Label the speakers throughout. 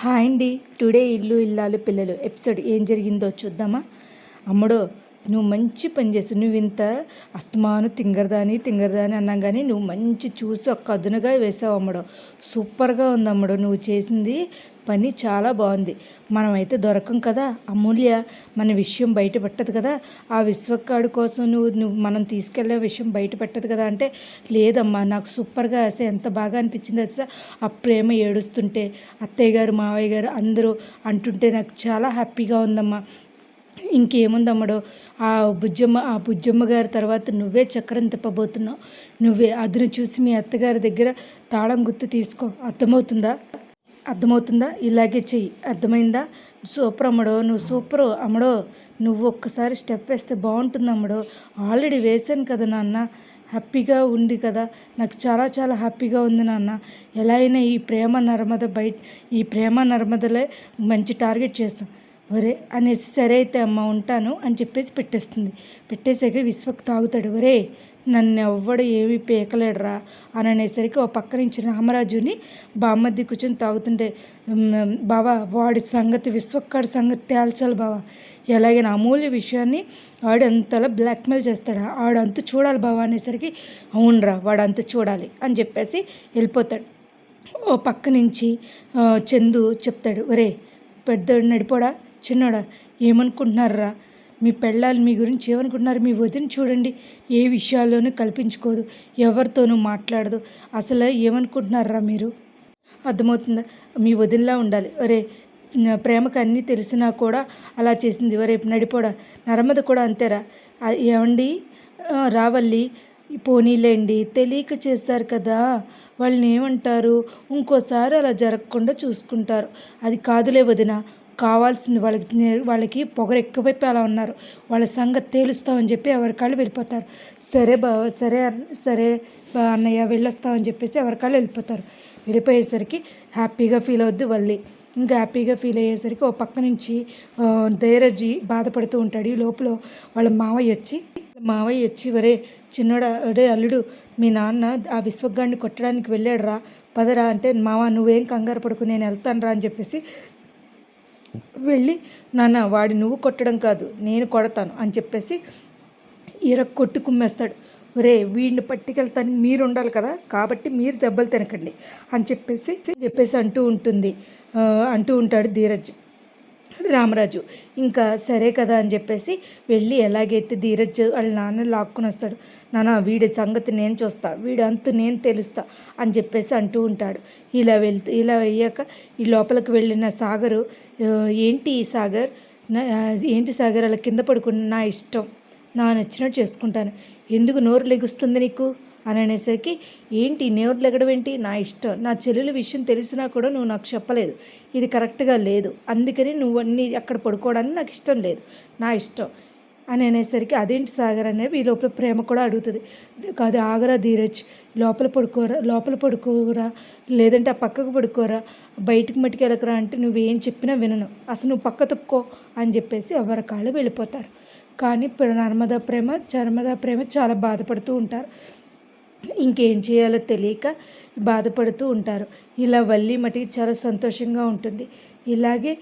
Speaker 1: Hi అండి. Today ఇల్లు ఇల్లాలు పిల్లలు ఎపిసోడ్ ఏం జరిగిందో చూద్దామా. అమ్మడో నువ్వు మంచి పని చేసావు. నువ్వు ఇంత అస్తమాను తింగరదాని అన్నాం కానీ నువ్వు మంచి చూసి ఒక అదునుగా వేసావు అమ్మడో. సూపర్గా ఉంది అమ్మడో. నువ్వు చేసింది పని చాలా బాగుంది. మనమైతే దొరకం కదా, అమూల్య మన విషయం బయట పెట్టదు కదా, ఆ విశ్వక్కాడు కోసం నువ్వు మనం తీసుకెళ్లే విషయం బయట పెట్టదు కదా అంటే, లేదమ్మా నాకు సూపర్గా అసలు ఎంత బాగా అనిపించింది అసలు ఆ ప్రేమ ఏడుస్తుంటే అత్తయ్య గారు మావయ్య గారు అందరూ అంటుంటే నాకు చాలా హ్యాపీగా ఉందమ్మా. ఇంకేముందమ్మడో, ఆ బుజ్జమ్మ గారి తర్వాత నువ్వే చక్రం తిప్పబోతున్నావు. నువ్వే అదును చూసి మీ అత్తగారి దగ్గర తాళం గుర్తు తీసుకో. అర్థమవుతుందా? ఇలాగే చెయ్యి. అర్థమైందా? సూపర్ అమ్మడో, నువ్వు సూపరు అమ్మడో. నువ్వు ఒక్కసారి స్టెప్ వేస్తే బాగుంటుంది అమ్మడో. ఆల్రెడీ వేసాను కదా నాన్న, హ్యాపీగా ఉంది కదా, నాకు చాలా చాలా హ్యాపీగా ఉంది నాన్న. ఎలా అయినా ఈ ప్రేమ నర్మదలే మంచి టార్గెట్ చేస్తాం ఒరే అనేసి, సరే అయితే అమ్మ ఉంటాను అని చెప్పేసి పెట్టేసాక విశ్వక్ తాగుతాడు. ఒరే నన్ను ఎవ్వడు ఏమీ పీకలేడురా అని అనేసరికి ఓ పక్క నుంచి రామరాజుని బామ్మద్ది కూర్చొని తాగుతుంటే, బావా వాడి సంగతి విశ్వక్కాడి సంగతి తేల్చాలి బావా, ఎలాగైనా అమూల్య విషయాన్ని వాడు అంతలా బ్లాక్మెయిల్ చేస్తాడా, ఆడంతు చూడాలి బావా అనేసరికి, అవునరా వాడు అంతు చూడాలి అని చెప్పేసి వెళ్ళిపోతాడు. ఓ పక్క నుంచి చందు చెప్తాడు, ఒరే పెద్దోడు నడిపోడా చిన్నోడా ఏమనుకుంటున్నారా, మీ పెళ్ళాలు మీ గురించి ఏమనుకుంటున్నారు, మీ వదిన చూడండి ఏ విషయాల్లోనూ కల్పించుకోదు, ఎవరితోనూ మాట్లాడదు, అసలు ఏమనుకుంటున్నారా మీరు, అర్థమవుతుందా, మీ వదినలా ఉండాలి. ఒరే ప్రేమకు అన్నీ తెలిసినా కూడా అలా చేసింది. ఒరే నడిపోడా నర్మద కూడా అంతేరా. ఏమండి రావల్లి, పోనీలేండి తెలియక చేశారు కదా, వాళ్ళని ఏమంటారు, ఇంకోసారి అలా జరగకుండా చూసుకుంటారు. అది కాదులే వదిన, కావాల్సింది వాళ్ళకి పొగరు ఎక్కువైపోయి అలా ఉన్నారు, వాళ్ళ సంగతి తేలుస్తామని చెప్పి ఎవరికాళ్ళు వెళ్ళిపోతారు. సరే అన్నయ్య వెళ్ళొస్తామని చెప్పేసి ఎవరికాళ్ళు వెళ్ళిపోతారు. వెళ్ళిపోయేసరికి హ్యాపీగా ఫీల్ అవుద్ది వల్లి. ఇంకా హ్యాపీగా ఫీల్ అయ్యేసరికి ఓ పక్క నుంచి ధైర్యజీ బాధపడుతూ ఉంటాడు. ఈ లోపల వాళ్ళ మావయ్య వచ్చి ఒరే చిన్నోడా, ఒరే అల్లుడు మీ నాన్న ఆ విశ్వగాడిని కొట్టడానికి వెళ్ళాడు రా, పదరా అంటే, మావ నువ్వేం కంగారు పడుకు నేను వెళ్తాను రా అని చెప్పేసి వెళ్ళి, నాన్న వాడి నువ్వు కొట్టడం కాదు నేను కొడతాను అని చెప్పేసి కొట్టి కుమ్మేస్తాడు. ఒరే వీడిని పట్టుకెళ్తాను మీరు ఉండాలి కదా, కాబట్టి మీరు దెబ్బలు తినకండి అని చెప్పేసి అంటూ ఉంటాడు రామరాజు. ఇంకా సరే కదా అని చెప్పేసి వెళ్ళి ఎలాగైతే ధీరజ్ వాళ్ళ నాన్న లాక్కుని వస్తాడు. నాన్న వీడి సంగతి నేను చూస్తా, వీడి అంతు నేను తెలుస్తా అని చెప్పేసి అంటూ ఉంటాడు. ఇలా అయ్యాక ఈ లోపలికి వెళ్ళిన సాగరు, ఏంటి సాగర్ అలా కింద పడుకుని, నా ఇష్టం నా నచ్చినట్టు చేసుకుంటాను, ఎందుకు నోరు లెగుస్తుంది నీకు అని అనేసరికి, ఏంటి నోరు లెగడం ఏంటి, నా ఇష్టం, నా చెల్లెల విషయం తెలిసినా కూడా నువ్వు నాకు చెప్పలేదు, ఇది కరెక్ట్గా లేదు, అందుకని నువ్వు అన్నీ అక్కడ పడుకోవడానికి నాకు ఇష్టం లేదు, నా ఇష్టం అని అనేసరికి, అదేంటి సాగర్ అనేవి ఈ లోపల ప్రేమ కూడా అడుగుతుంది. కాదు ఆగరా ధీరజ్, లోపల పడుకోరా లేదంటే ఆ పక్కకు పడుకోరా, బయటకు మట్టుకు వెళ్ళకరా అంటే, నువ్వేం చెప్పినా వినను, అసలు నువ్వు పక్క తప్పుకో అని చెప్పేసి ఎవరి కాళ్ళు వెళ్ళిపోతారు. కానీ చర్మదా ప్రేమ చాలా బాధపడుతూ ఉంటారు. ఇంకేం చేయాలో తెలియక బాధపడుతూ ఉంటారు. ఇలా వల్లి మటుకి చాలా సంతోషంగా ఉంటుంది. ఇలాగే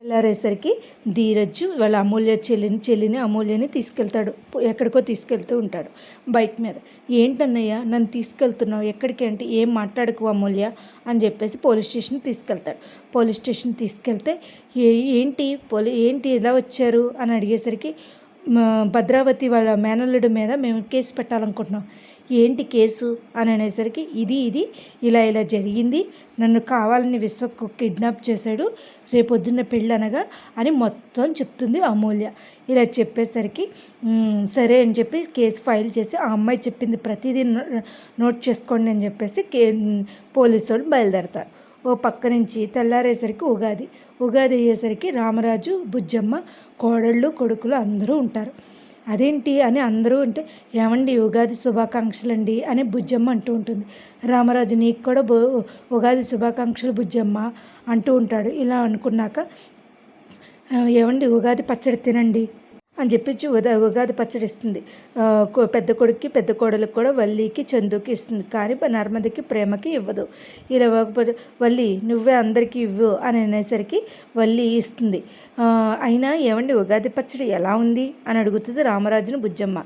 Speaker 1: వెళ్ళారేసరికి ధీరజ్ వాళ్ళ చెల్లిని అమూల్యని తీసుకెళ్తాడు. ఎక్కడికో తీసుకెళ్తూ ఉంటాడు బైక్ మీద. ఏంటన్నయ్య నన్ను తీసుకెళ్తున్నావు ఎక్కడికి అంటే, ఏం మాట్లాడకు అమూల్య అని చెప్పేసి పోలీస్ స్టేషన్ తీసుకెళ్తే, ఏంటి ఇలా వచ్చారు అని అడిగేసరికి, భద్రావతి వాళ్ళ మేనల్లుడి మీద మేము కేసు పెట్టాలనుకుంటున్నాం. ఏంటి కేసు అని అనేసరికి, ఇది ఇలా జరిగింది, నన్ను కావాలని విశ్వకు కిడ్నాప్ చేశాడు, రేపొద్దున్న పెళ్ళి అనగా అని మొత్తం చెప్తుంది అమూల్య. ఇలా చెప్పేసరికి సరే అని చెప్పి కేసు ఫైల్ చేసి, ఆ అమ్మాయి చెప్పింది ప్రతిదీ నోట్ చేసుకోండి అని చెప్పేసి పోలీసు వాళ్ళు బయలుదేరతారు. ఓ పక్క నుంచి తెల్లారేసరికి ఉగాది అయ్యేసరికి రామరాజు, బుజ్జమ్మ, కోడళ్ళు, కొడుకులు అందరూ ఉంటారు. అదేంటి అని అందరూ అంటే, ఏమండి ఉగాది శుభాకాంక్షలు అండి అని బుజ్జమ్మ అంటూ ఉంటుంది. రామరాజు నీకు కూడా ఉగాది శుభాకాంక్షలు బుజ్జమ్మ అంటూ ఉంటాడు. ఇలా అనుకున్నాక, ఏమండి ఉగాది పచ్చడి తినండి అని చెప్పి ఉగాది పచ్చడి ఇస్తుంది. పెద్ద కొడుక్కి పెద్ద కోడలికి కూడా వల్లికి చందుకి ఇస్తుంది, కానీ నర్మదకి ప్రేమకి ఇవ్వదు. ఇలా ఇవ్వకపోతే వల్లి నువ్వే అందరికీ ఇవ్వు అని అనేసరికి వల్లి ఇస్తుంది. అయినా ఏమండి ఉగాది పచ్చడి ఎలా ఉంది అని అడుగుతుంది రామరాజును బుజ్జమ్మ.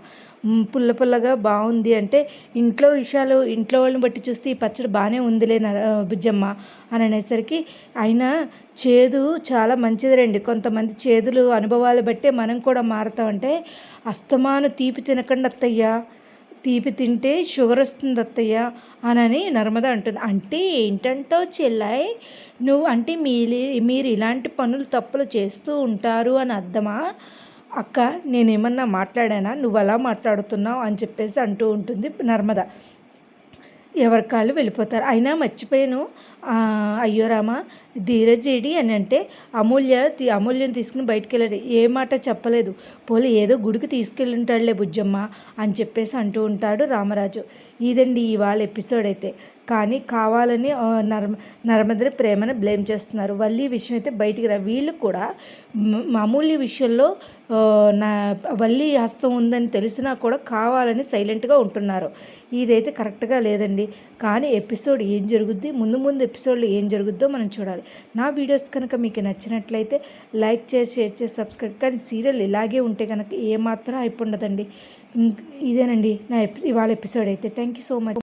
Speaker 1: పుల్ల పుల్లగా బాగుంది అంటే ఇంట్లో విషయాలు ఇంట్లో వాళ్ళని బట్టి చూస్తే ఈ పచ్చడి బాగానే ఉందిలే బుజ్జమ్మ అని అనేసరికి, అయినా చేదు చాలా మంచిది రండి. కొంతమంది చేదులు అనుభవాలు బట్టే మనం కూడా మారుతామంటే అస్తమాను తీపి తినకండి అత్తయ్య, తీపి తింటే షుగర్ వస్తుంది అత్తయ్య అని నర్మద అంటుంది. అంటే ఏంటంటో చెల్లాయి నువ్వు అంటే మీరు ఇలాంటి పనులు తప్పులు చేస్తూ ఉంటారు అని అర్థమా అక్క, నేనేమన్నా మాట్లాడానా, నువ్వు అలా మాట్లాడుతున్నావు అని చెప్పేసి అంటూ ఉంటుంది నర్మద. ఎవరి కాళ్ళు వెళ్ళిపోతారు. అయినా మర్చిపోయాను, అయ్యో రామా ధీరజ్ ఏడి అని అంటే అమూల్యం తీసుకుని బయటికి వెళ్ళాడు, ఏ మాట చెప్పలేదు. పోలీ ఏదో గుడికి తీసుకెళ్ళి ఉంటాడులే బుజ్జమ్మ అని చెప్పేసి అంటూ ఉంటాడు రామరాజు. ఇదండి ఇవాళ ఎపిసోడ్ అయితే. కానీ కావాలని నర్మదని ప్రేమను బ్లేమ్ చేస్తున్నారు. వల్లి విషయం అయితే బయటికి వీళ్ళు కూడా అమూల్య విషయంలో వల్లి హస్తం ఉందని తెలిసినా కూడా కావాలని సైలెంట్గా ఉంటున్నారు. ఇదైతే కరెక్ట్గా లేదండి. కానీ ఎపిసోడ్ ఏం జరుగుద్ది, ముందు ఎపిసోడ్లో ఏం జరుగుద్దో మనం చూడాలి. నా వీడియోస్ కనుక మీకు నచ్చినట్లయితే లైక్ చేసి షేర్ చేసి సబ్స్క్రైబ్. కానీ సీరియల్ ఇలాగే ఉంటే కనుక ఏమాత్రం అయిపోండదండి. ఇదేనండి నా ఇవాళ ఎపిసోడ్ అయితే. Thank you so much.